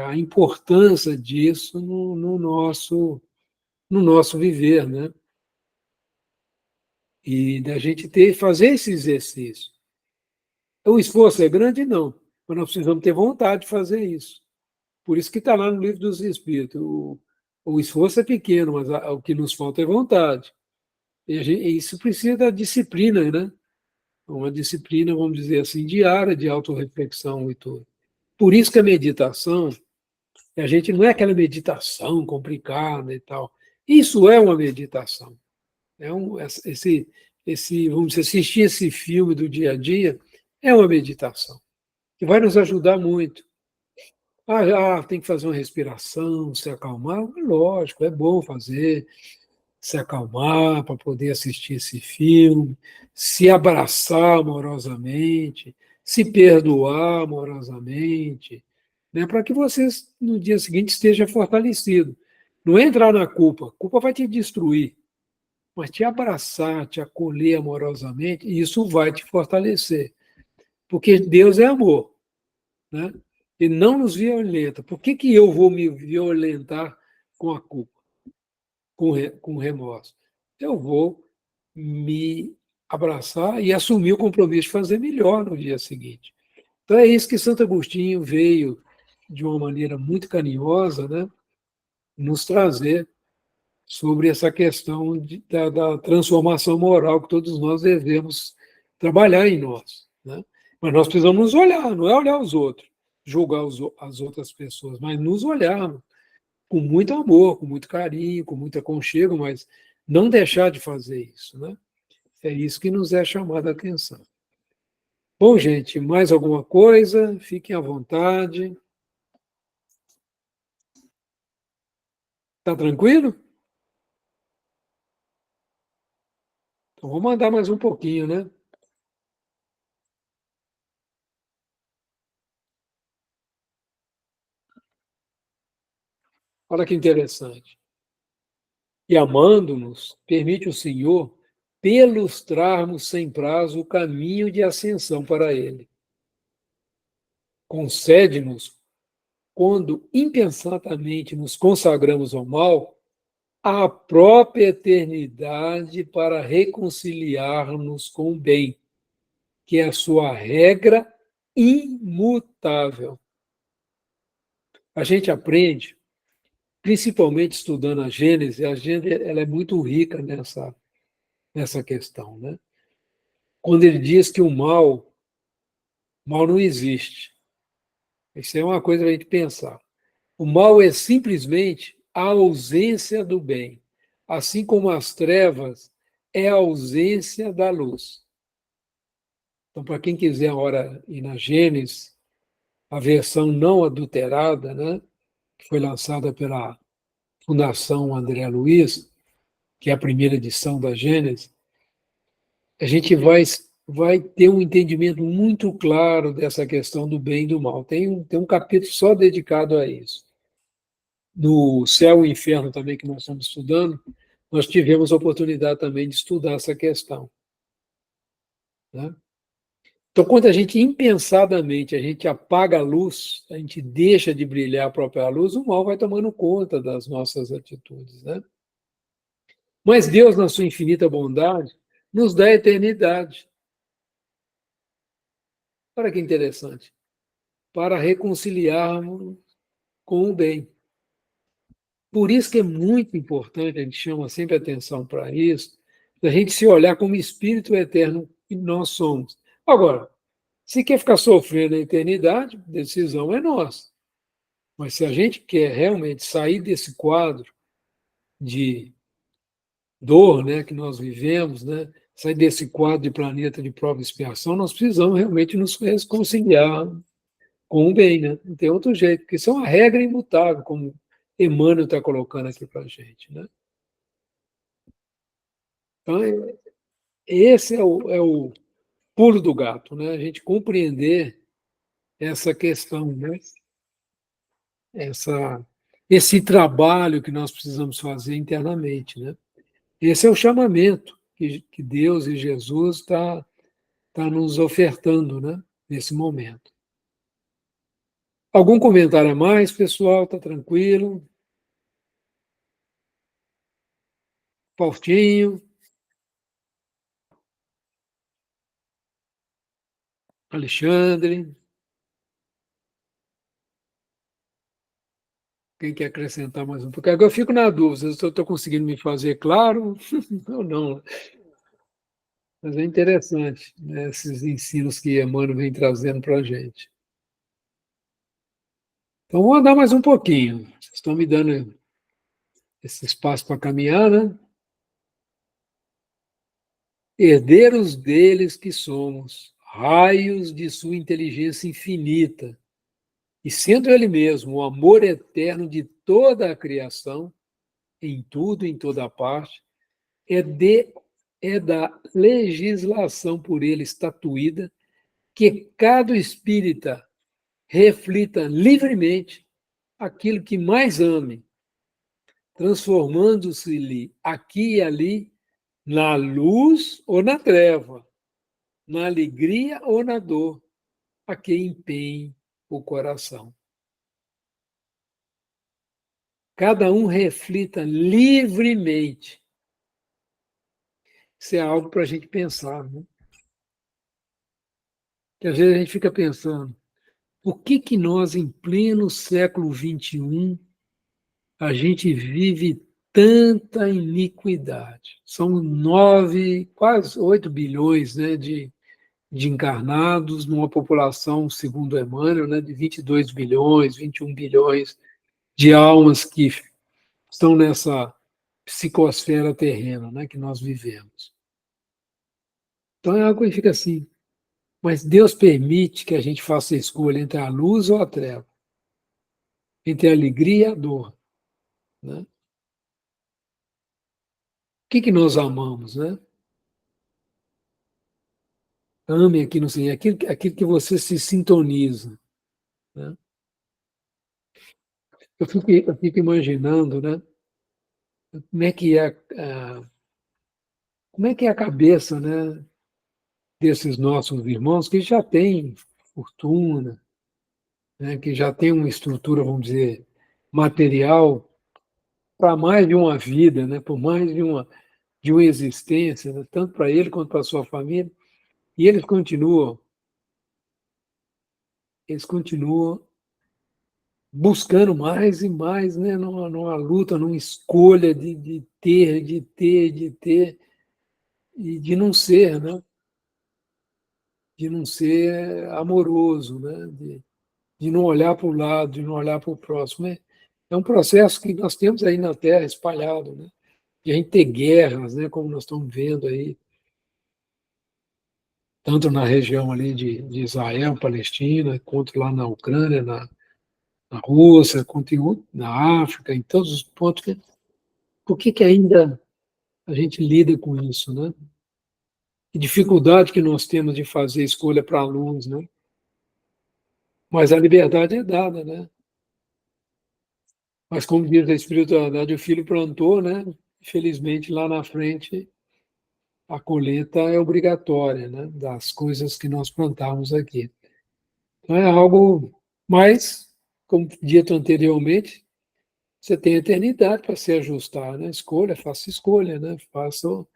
A importância disso no nosso viver, né? E da gente fazer esse exercício. O esforço é grande? Não, mas nós precisamos ter vontade de fazer isso. Por isso que está lá no Livro dos Espíritos. O esforço é pequeno, mas o que nos falta é vontade. E isso precisa da disciplina, né? Uma disciplina, vamos dizer assim, diária de autorreflexão e tudo. Por isso que a meditação, a gente não é aquela meditação complicada e tal. Isso é uma meditação. Vamos dizer, assistir esse filme do dia a dia é uma meditação, que vai nos ajudar muito. Tem que fazer uma respiração, se acalmar. Lógico, é bom fazer, se acalmar para poder assistir esse filme, se abraçar amorosamente, se perdoar amorosamente, né, para que você, no dia seguinte, esteja fortalecido. Não é entrar na culpa. A culpa vai te destruir. Mas te abraçar, te acolher amorosamente, isso vai te fortalecer. Porque Deus é amor, né? E não nos violenta. Por que eu vou me violentar com a culpa, com remorso? Eu vou me abraçar e assumir o compromisso de fazer melhor no dia seguinte. Então é isso que Santo Agostinho veio, de uma maneira muito carinhosa, né, nos trazer sobre essa questão da transformação moral que todos nós devemos trabalhar em nós, né? Mas nós precisamos nos olhar, não é olhar os outros, julgar as outras pessoas, mas nos olhar com muito amor, com muito carinho, com muito aconchego, mas não deixar de fazer isso, né? É isso que nos é chamada a atenção. Bom, gente, mais alguma coisa? Fiquem à vontade. Tá tranquilo? Então, vou mandar mais um pouquinho, né? Olha que interessante. E amando-nos, permite o Senhor pelustrarmos sem prazo o caminho de ascensão para Ele. Concede-nos, quando impensadamente nos consagramos ao mal, a própria eternidade para reconciliar-nos com o bem, que é a sua regra imutável. A gente aprende, principalmente estudando a Gênese ela é muito rica nessa questão, né? Quando ele diz que o mal não existe. Isso é uma coisa para a gente pensar. O mal é simplesmente a ausência do bem, assim como as trevas é a ausência da luz. Então, para quem quiser agora ir na Gênesis, a versão não adulterada, né, que foi lançada pela Fundação André Luiz, que é a primeira edição da Gênesis, a gente vai ter um entendimento muito claro dessa questão do bem e do mal. Tem um capítulo só dedicado a isso. No Céu e Inferno também, que nós estamos estudando, nós tivemos a oportunidade também de estudar essa questão, né? Então, quando a gente impensadamente a gente apaga a luz, a gente deixa de brilhar a própria luz, o mal vai tomando conta das nossas atitudes, né? Mas Deus, na sua infinita bondade, nos dá a eternidade. Olha que interessante. Para reconciliarmos com o bem. Por isso que é muito importante, a gente chama sempre atenção para isso, a gente se olhar como espírito eterno que nós somos. Agora, se quer ficar sofrendo a eternidade, a decisão é nossa. Mas se a gente quer realmente sair desse quadro de dor, né, que nós vivemos, né, sair desse quadro de planeta de prova e expiação, nós precisamos realmente nos reconciliar com o bem, né? Não tem outro jeito, porque isso é uma regra imutável, como Emmanuel está colocando aqui para a gente, né? Então, esse é o pulo do gato, né? A gente compreender essa questão, né? Esse trabalho que nós precisamos fazer internamente, né? Esse é o chamamento que Deus e Jesus tá nos ofertando, né, nesse momento. Algum comentário a mais, pessoal? Está tranquilo? Paulinho, Alexandre, quem quer acrescentar mais um pouco? Agora eu fico na dúvida se eu estou conseguindo me fazer claro ou não. Mas é interessante, né, esses ensinos que Emmanuel vem trazendo para a gente. Então, vou andar mais um pouquinho. Vocês estão me dando esse espaço para caminhar, né? Herdeiros deles que somos, raios de sua inteligência infinita, e sendo ele mesmo o amor eterno de toda a criação, em tudo, em toda parte, é da legislação por ele estatuída que cada espírita reflita livremente aquilo que mais ame, transformando-se-lhe aqui e ali na luz ou na treva, na alegria ou na dor, a que empenhe o coração. Cada um reflita livremente. Isso é algo para a gente pensar, né? Que às vezes a gente fica pensando, por que nós, em pleno século XXI, a gente vive tanta iniquidade? São 9, quase 8 bilhões, né, de encarnados numa população, segundo Emmanuel, né, de 22 bilhões, 21 bilhões de almas que estão nessa psicosfera terrena, né, que nós vivemos. Então é algo que fica assim, mas Deus permite que a gente faça a escolha entre a luz ou a treva, entre a alegria e a dor, né? O que nós amamos, né? Ame aqui no Senhor, aquilo que você se sintoniza, né? Eu fico imaginando, né? Como é que é como é que é a cabeça, né, desses nossos irmãos que já têm fortuna, né, que já têm uma estrutura, vamos dizer, material para mais de uma vida, né, por mais de uma existência, né, tanto para ele quanto para a sua família, e eles continuam buscando mais e mais, né, numa luta, numa escolha de ter, e de não ser, né, de não ser amoroso, né, de não olhar para o lado, de não olhar para o próximo. É um processo que nós temos aí na Terra espalhado, né? De a gente ter guerras, né? Como nós estamos vendo aí, tanto na região ali de Israel, Palestina, quanto lá na Ucrânia, na Rússia, quanto na África, em todos os pontos. Por que ainda a gente lida com isso, né? Que dificuldade que nós temos de fazer escolha para a luz, né? Mas a liberdade é dada, né? Mas como diz a espiritualidade, o filho plantou, né? Infelizmente, lá na frente, a colheita é obrigatória, né? Das coisas que nós plantamos aqui. Então é algo mais, como dito anteriormente, você tem eternidade para se ajustar, né? Escolha, faça escolha, né? Faça o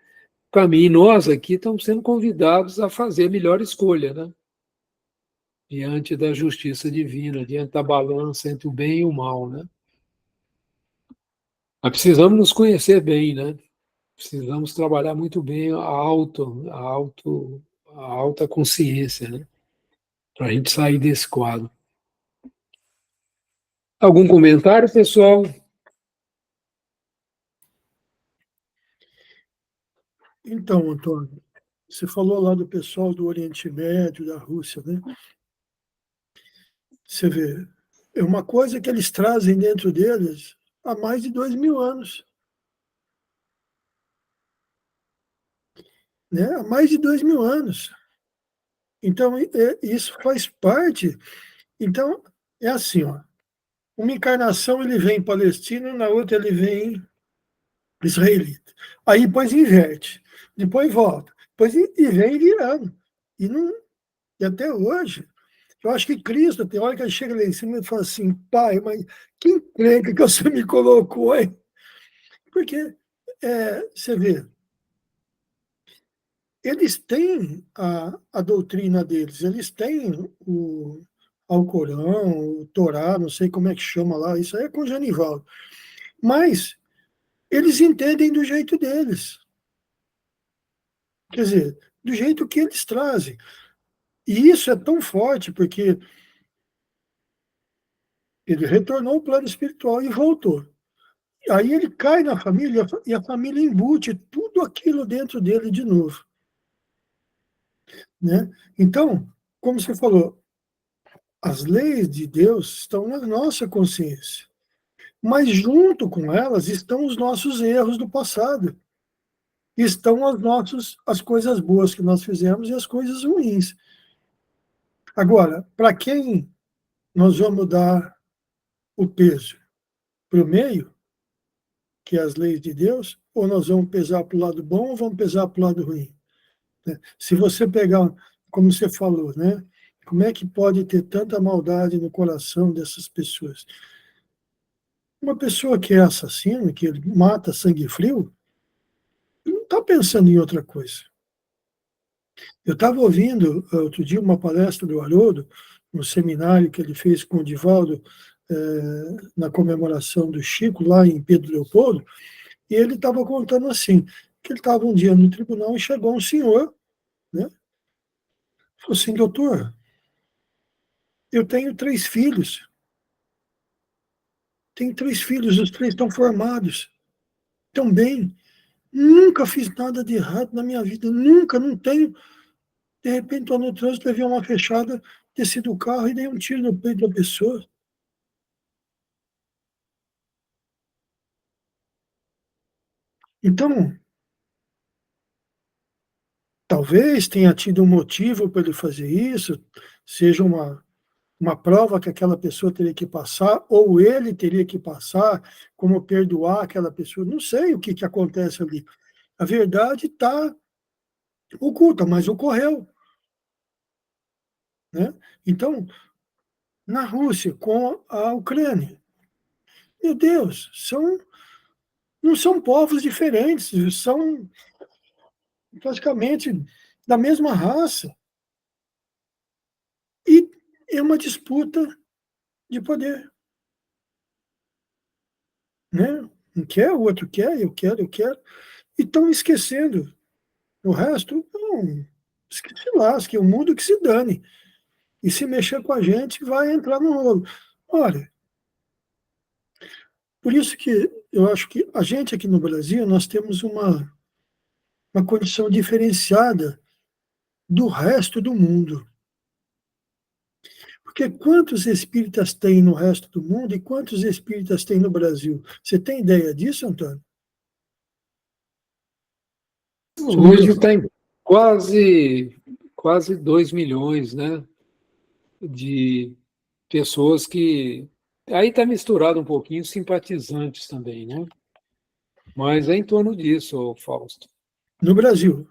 caminho. E nós aqui estamos sendo convidados a fazer a melhor escolha, né? Diante da justiça divina, diante da balança entre o bem e o mal, né? Mas precisamos nos conhecer bem, né? Precisamos trabalhar muito bem a alta consciência, né? Para a gente sair desse quadro. Algum comentário, pessoal? Então, Antônio, você falou lá do pessoal do Oriente Médio, da Rússia, né? Você vê, é uma coisa que eles trazem dentro deles há mais de 2000 anos. Né? Há mais de 2000 anos. Então, isso faz parte. Então, é assim, ó, uma encarnação ele vem em Palestina, na outra ele vem israelita. Aí depois inverte, depois volta, depois e vem virando. E, não, e até hoje, eu acho que Cristo, tem hora que ele chega lá em cima e fala assim, pai, mas que encrenca que você me colocou, hein? Porque, você vê, eles têm a doutrina deles, eles têm o Alcorão, o Torá, não sei como é que chama lá, isso aí é com o Genivaldo. Mas eles entendem do jeito deles. Quer dizer, do jeito que eles trazem. E isso é tão forte porque ele retornou ao plano espiritual e voltou. Aí ele cai na família e a família embute tudo aquilo dentro dele de novo. Né? Então, como você falou, as leis de Deus estão na nossa consciência, mas junto com elas estão os nossos erros do passado, estão as coisas boas que nós fizemos e as coisas ruins. Agora, para quem nós vamos dar o peso? Para o meio, que é as leis de Deus, ou nós vamos pesar para o lado bom ou vamos pesar para o lado ruim? Né? Se você pegar, como você falou, né? Como é que pode ter tanta maldade no coração dessas pessoas? Uma pessoa que é assassino, que ele mata sangue frio, não está pensando em outra coisa. Eu estava ouvindo outro dia uma palestra do Haroldo, no seminário que ele fez com o Divaldo, na comemoração do Chico, lá em Pedro Leopoldo, e ele estava contando assim, que ele estava um dia no tribunal e chegou um senhor, né? Falou assim, doutor, eu tenho 3 filhos, os 3 estão formados, estão bem, nunca fiz nada de errado na minha vida, nunca, não tenho. De repente, estou no trânsito, levei uma fechada, desci do carro e dei um tiro no peito da pessoa. Então, talvez tenha tido um motivo para ele fazer isso, seja uma prova que aquela pessoa teria que passar, ou ele teria que passar, como perdoar aquela pessoa. Não sei o que acontece ali. A verdade está oculta, mas ocorreu. Né? Então, na Rússia, com a Ucrânia, meu Deus, não são povos diferentes, são praticamente da mesma raça. E é uma disputa de poder. Né? Um quer, o outro quer, eu quero, eu quero. E estão esquecendo. O resto, não, se lasque, o mundo que se dane. E se mexer com a gente, vai entrar no rolo. Olha, por isso que eu acho que a gente aqui no Brasil, nós temos uma condição diferenciada do resto do mundo. Porque quantos espíritas tem no resto do mundo e quantos espíritas tem no Brasil? Você tem ideia disso, Antônio? Hoje tem quase 2 milhões, né, de pessoas que... Aí está misturado um pouquinho simpatizantes também, né? Mas é em torno disso, Fausto. No Brasil.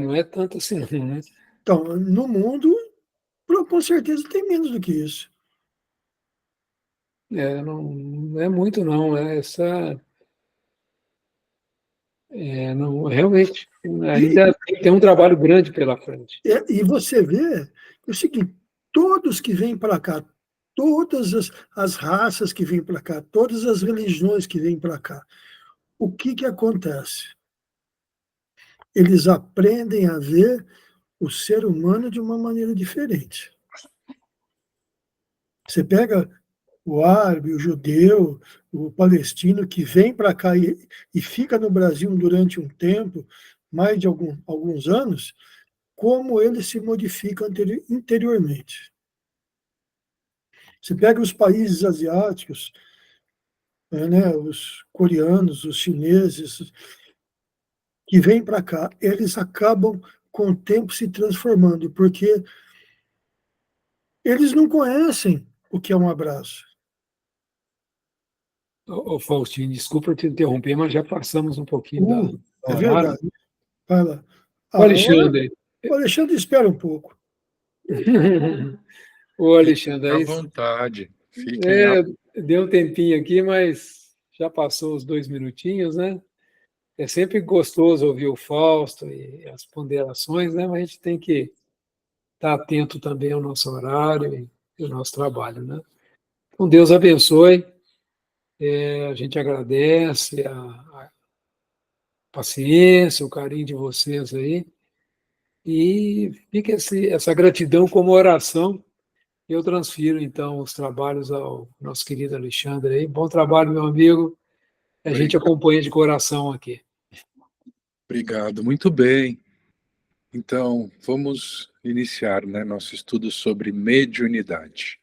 Não é tanto assim, não, né? Então, no mundo, com certeza tem menos do que isso. Não é muito, não. Não, realmente, ainda tem um trabalho grande pela frente. E você vê o seguinte, todos que vêm para cá, todas as raças que vêm para cá, todas as religiões que vêm para cá, o que acontece? Eles aprendem a ver o ser humano de uma maneira diferente. Você pega o árabe, o judeu, o palestino que vem para cá e fica no Brasil durante um tempo, mais de alguns anos, como ele se modifica interiormente. Você pega os países asiáticos, né, os coreanos, os chineses, que vêm para cá, eles acabam com o tempo se transformando, porque eles não conhecem o que é um abraço. Ô, Faustinho, desculpa te interromper, mas já passamos um pouquinho da É horário. verdade. Vai lá. Ô, Alexandre, O Alexandre espera um pouco. ô, Alexandre, À aí, vontade. Fiquem à... deu um tempinho aqui, mas já passou os 2 minutinhos, né? É sempre gostoso ouvir o Fausto e as ponderações, né? Mas a gente tem que estar atento também ao nosso horário e ao nosso trabalho, né? Então, Deus abençoe. A gente agradece a paciência, o carinho de vocês aí. E fica essa gratidão como oração. Eu transfiro, então, os trabalhos ao nosso querido Alexandre aí. Bom trabalho, meu amigo. A gente acompanha de coração aqui. Obrigado, muito bem. Então, vamos iniciar, né, nosso estudo sobre mediunidade.